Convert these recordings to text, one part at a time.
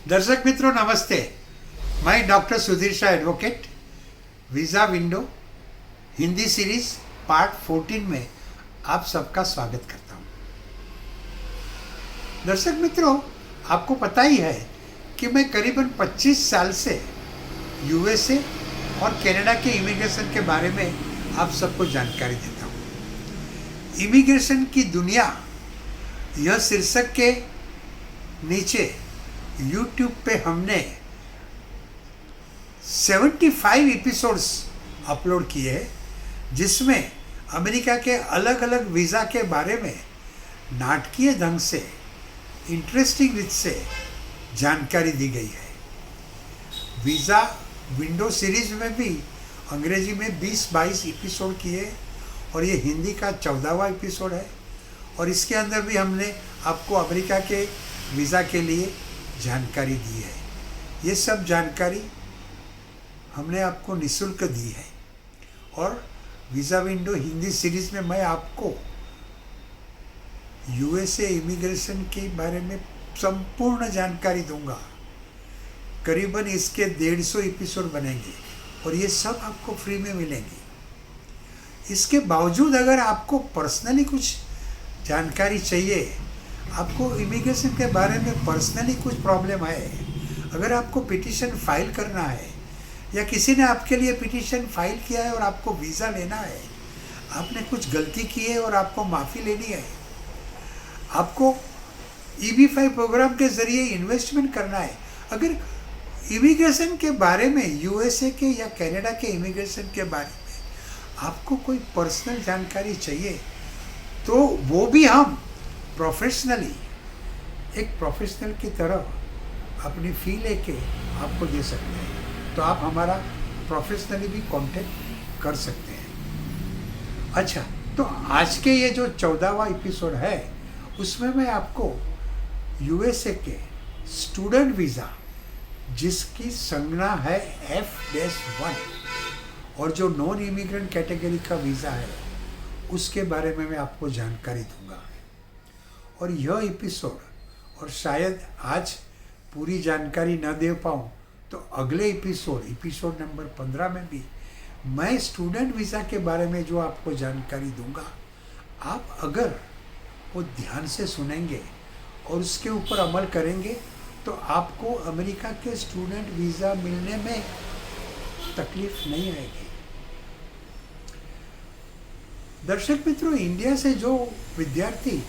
दर्शक मित्रों नमस्ते। मैं doctor Sudhir Shah advocate visa window Hindi series part 14 में आप सबका स्वागत करता हूं। दर्शक मित्रों, आपको पता ही है कि मैं करीबन 25 साल से यूएसए और कनाडा के इमिग्रेशन के बारे में आप सबको जानकारी देता हूं। इमिग्रेशन की दुनिया यह शीर्षक के नीचे YouTube पे हमने 75 एपिसोड्स अपलोड किए हैं, जिसमें अमेरिका के अलग अलग वीज़ा के बारे में नाटकीय ढंग से इंटरेस्टिंग रीत से जानकारी दी गई है। वीज़ा विंडो सीरीज में भी अंग्रेजी में 20-22 एपिसोड किए और ये हिंदी का 14वां एपिसोड है। और इसके अंदर भी हमने आपको अमेरिका के वीज़ा के लिए जानकारी दी है। ये सब जानकारी हमने आपको निःशुल्क दी है। और वीज़ा विंडो हिंदी सीरीज़ में मैं आपको यूएसए इमिग्रेशन के बारे में संपूर्ण जानकारी दूंगा। करीबन इसके 150 एपिसोड बनेंगे और ये सब आपको फ्री में मिलेंगे। इसके बावजूद अगर आपको पर्सनली कुछ जानकारी चाहिए, आपको इमिग्रेशन के बारे में पर्सनली कुछ प्रॉब्लम है, अगर आपको पिटीशन फाइल करना है या किसी ने आपके लिए पिटीशन फाइल किया है और आपको वीज़ा लेना है, आपने कुछ गलती की है और आपको माफ़ी लेनी है, आपको EB-5 प्रोग्राम के ज़रिए इन्वेस्टमेंट करना है, अगर इमिग्रेशन के बारे में यूएसए के या कनाडा के इमिग्रेशन के बारे में आपको कोई पर्सनल जानकारी चाहिए, तो वो भी हम प्रोफेशनली एक प्रोफेशनल की तरह अपनी फ़ी लेके आपको दे सकते हैं। तो आप हमारा प्रोफेशनली भी कांटेक्ट कर सकते हैं। अच्छा, तो आज के ये जो 14वां एपिसोड है, उसमें मैं आपको यूएसए के स्टूडेंट वीज़ा, जिसकी संज्ञा है F-1 और जो नॉन इमिग्रेंट कैटेगरी का वीज़ा है, उसके बारे में मैं आपको जानकारी दूंगा। और यह एपिसोड, और शायद आज पूरी जानकारी न दे पाऊँ, तो अगले एपिसोड नंबर 15 में भी मैं स्टूडेंट वीज़ा के बारे में जो आपको जानकारी दूंगा, आप अगर वो ध्यान से सुनेंगे और उसके ऊपर अमल करेंगे तो आपको अमेरिका के स्टूडेंट वीज़ा मिलने में तकलीफ नहीं आएगी। दर्शक मित्रों, इंडिया से जो विद्यार्थी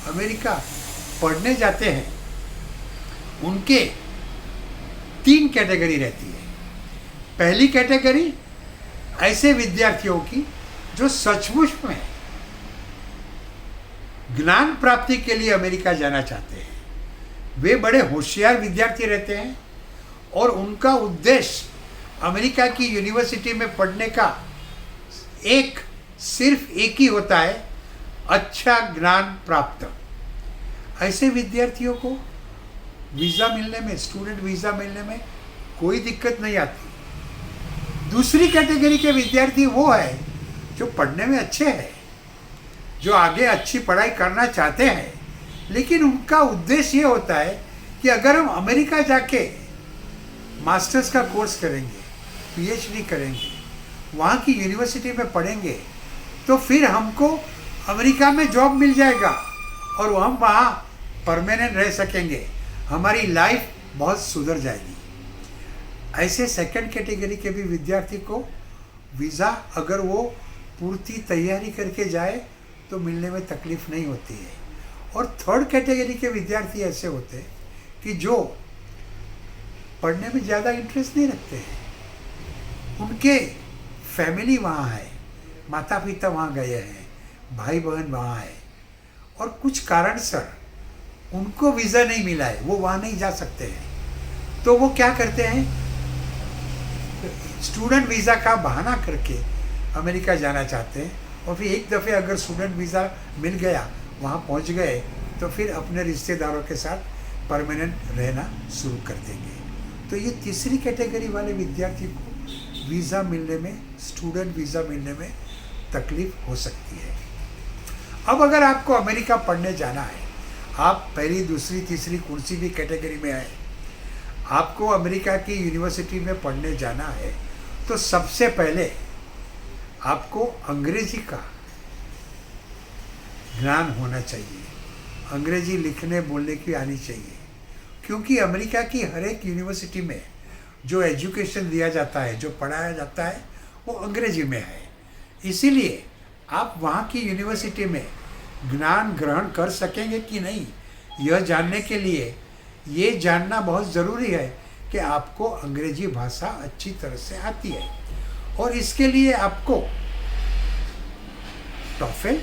अमेरिका पढ़ने जाते हैं, उनके 3 कैटेगरी रहती है। पहली कैटेगरी ऐसे विद्यार्थियों की जो सचमुच में ज्ञान प्राप्ति के लिए अमेरिका जाना चाहते हैं। वे बड़े होशियार विद्यार्थी रहते हैं और उनका उद्देश्य अमेरिका की यूनिवर्सिटी में पढ़ने का सिर्फ एक ही होता है, अच्छा ज्ञान प्राप्त। ऐसे विद्यार्थियों को वीज़ा मिलने में, स्टूडेंट वीज़ा मिलने में कोई दिक्कत नहीं आती। दूसरी कैटेगरी के विद्यार्थी वो है जो पढ़ने में अच्छे हैं, जो आगे अच्छी पढ़ाई करना चाहते हैं, लेकिन उनका उद्देश्य ये होता है कि अगर हम अमेरिका जाके मास्टर्स का कोर्स करेंगे, PhD करेंगे, वहाँ की यूनिवर्सिटी में पढ़ेंगे, तो फिर हमको अमेरिका में जॉब मिल जाएगा और हम वहाँ परमानेंट रह सकेंगे, हमारी लाइफ बहुत सुधर जाएगी। ऐसे सेकंड कैटेगरी के भी विद्यार्थी को वीज़ा अगर वो पूर्ति तैयारी करके जाए तो मिलने में तकलीफ नहीं होती है। और थर्ड कैटेगरी के विद्यार्थी ऐसे होते हैं कि जो पढ़ने में ज़्यादा इंटरेस्ट नहीं रखते हैं, उनके फैमिली वहाँ है, माता पिता वहाँ गए हैं, भाई बहन वहाँ है, और कुछ कारण सर उनको वीज़ा नहीं मिला है, वो वहाँ नहीं जा सकते हैं। तो वो क्या करते हैं, स्टूडेंट वीज़ा का बहाना करके अमेरिका जाना चाहते हैं, और फिर एक दफ़े अगर स्टूडेंट वीज़ा मिल गया, वहाँ पहुँच गए, तो फिर अपने रिश्तेदारों के साथ परमानेंट रहना शुरू कर देंगे। तो ये तीसरी कैटेगरी वाले विद्यार्थी को वीज़ा मिलने में, स्टूडेंट वीज़ा मिलने में तकलीफ हो सकती है। अब अगर आपको अमेरिका पढ़ने जाना है, आप पहली, दूसरी, तीसरी, कौन सी भी कैटेगरी में आए, आपको अमेरिका की यूनिवर्सिटी में पढ़ने जाना है तो सबसे पहले आपको अंग्रेजी का ज्ञान होना चाहिए, अंग्रेजी लिखने बोलने की आनी चाहिए, क्योंकि अमेरिका की हर एक यूनिवर्सिटी में जो एजुकेशन दिया जाता है, जो पढ़ाया जाता है, वो अंग्रेजी में है। इसीलिए आप वहाँ की यूनिवर्सिटी में ज्ञान ग्रहण कर सकेंगे कि नहीं, यह जानने के लिए ये जानना बहुत ज़रूरी है कि आपको अंग्रेजी भाषा अच्छी तरह से आती है। और इसके लिए आपको टॉफेल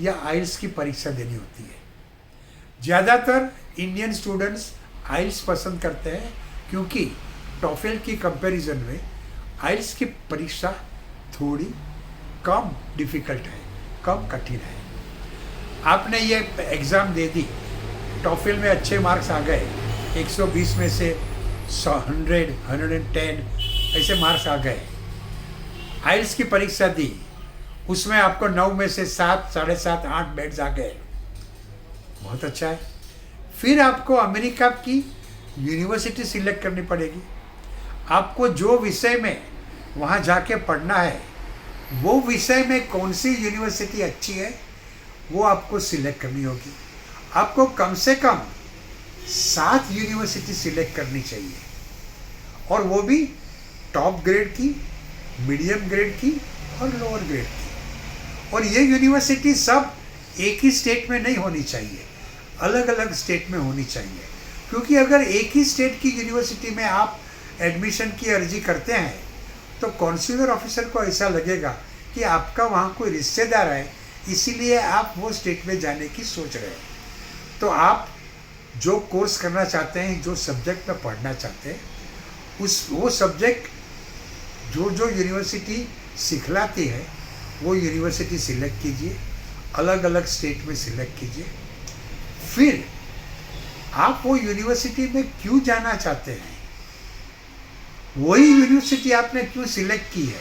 या आइल्स की परीक्षा देनी होती है। ज़्यादातर इंडियन स्टूडेंट्स आइल्स पसंद करते हैं, क्योंकि टॉफेल की कंपैरिजन में आइल्स की परीक्षा थोड़ी कम डिफ़िकल्ट है, कम कठिन है। आपने ये एग्ज़ाम दे दी, टॉफेल में अच्छे मार्क्स आ गए, 120 में से 100, 110 ऐसे मार्क्स आ गए। आइल्स की परीक्षा दी, उसमें आपको 9 में से 7, 7.5, 8 बैंड्स आ गए, बहुत अच्छा है। फिर आपको अमेरिका की यूनिवर्सिटी सिलेक्ट करनी पड़ेगी। आपको जो विषय में वहाँ जाके पढ़ना है, वो विषय में कौन सी यूनिवर्सिटी अच्छी है, वो आपको सिलेक्ट करनी होगी। आपको कम से कम 7 यूनिवर्सिटी सिलेक्ट करनी चाहिए, और वो भी टॉप ग्रेड की, मीडियम ग्रेड की और लोअर ग्रेड की। और ये यूनिवर्सिटी सब एक ही स्टेट में नहीं होनी चाहिए, अलग अलग स्टेट में होनी चाहिए, क्योंकि अगर एक ही स्टेट की यूनिवर्सिटी में आप एडमिशन की अर्जी करते हैं तो कॉन्सुलर ऑफिसर को ऐसा लगेगा कि आपका वहाँ कोई रिश्तेदार है, इसीलिए आप वो स्टेट में जाने की सोच रहे हैं। तो आप जो कोर्स करना चाहते हैं, जो सब्जेक्ट में पढ़ना चाहते हैं, वो सब्जेक्ट जो यूनिवर्सिटी सिखलाती है वो यूनिवर्सिटी सिलेक्ट कीजिए, अलग अलग स्टेट में सिलेक्ट कीजिए। फिर आप वो यूनिवर्सिटी में क्यों जाना चाहते हैं, वही यूनिवर्सिटी आपने क्यों सिलेक्ट की है,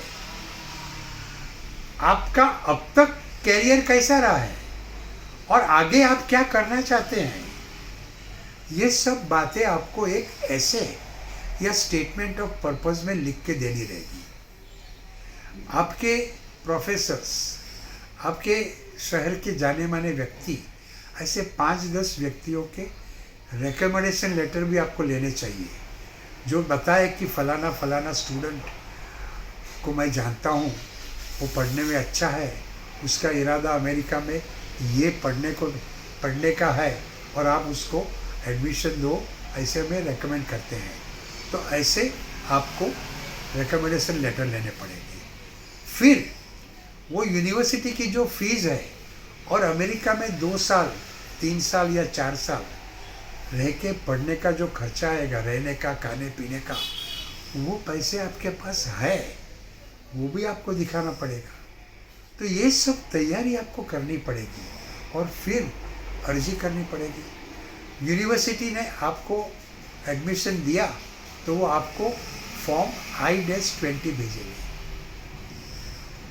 आपका अब तक कैरियर कैसा रहा है, और आगे आप क्या करना चाहते हैं, ये सब बातें आपको एक ऐसे या स्टेटमेंट ऑफ पर्पस में लिख के देनी रहेगी। आपके प्रोफेसर्स, आपके शहर के जाने माने व्यक्ति, ऐसे 5-10 व्यक्तियों के रिकमेंडेशन लेटर भी आपको लेने चाहिए, जो बताए कि फलाना फलाना स्टूडेंट को मैं जानता हूँ, वो पढ़ने में अच्छा है, उसका इरादा अमेरिका में ये पढ़ने का है, और आप उसको एडमिशन दो, ऐसे में रेकमेंड करते हैं। तो ऐसे आपको रिकमेंडेशन लेटर लेने पड़ेंगे। फिर वो यूनिवर्सिटी की जो फीस है, और अमेरिका में 2 साल, 3 साल या 4 साल रह के पढ़ने का जो खर्चा आएगा, रहने का, खाने पीने का, वो पैसे आपके पास है, वो भी आपको दिखाना पड़ेगा। तो ये सब तैयारी आपको करनी पड़ेगी, और फिर अर्जी करनी पड़ेगी। यूनिवर्सिटी ने आपको एडमिशन दिया तो वो आपको फॉर्म I-20 भेजेगी।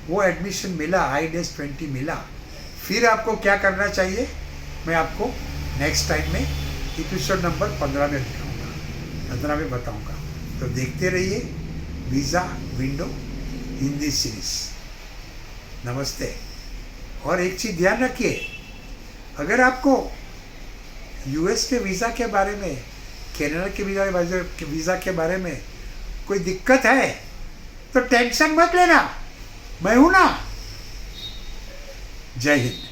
वो एडमिशन मिला, I-20 मिला, फिर आपको क्या करना चाहिए, मैं आपको नेक्स्ट टाइम में एपिसोड नंबर 15 में दिखाऊंगा, 15 में बताऊंगा। तो देखते रहिए वीज़ा विंडो हिंदी सीरीज। नमस्ते। और एक चीज़ ध्यान रखिए, अगर आपको US के वीज़ा के बारे में, कनाडा के वीज़ा के बारे में कोई दिक्कत है तो टेंशन मत लेना, मैं हूं ना। जय हिंद।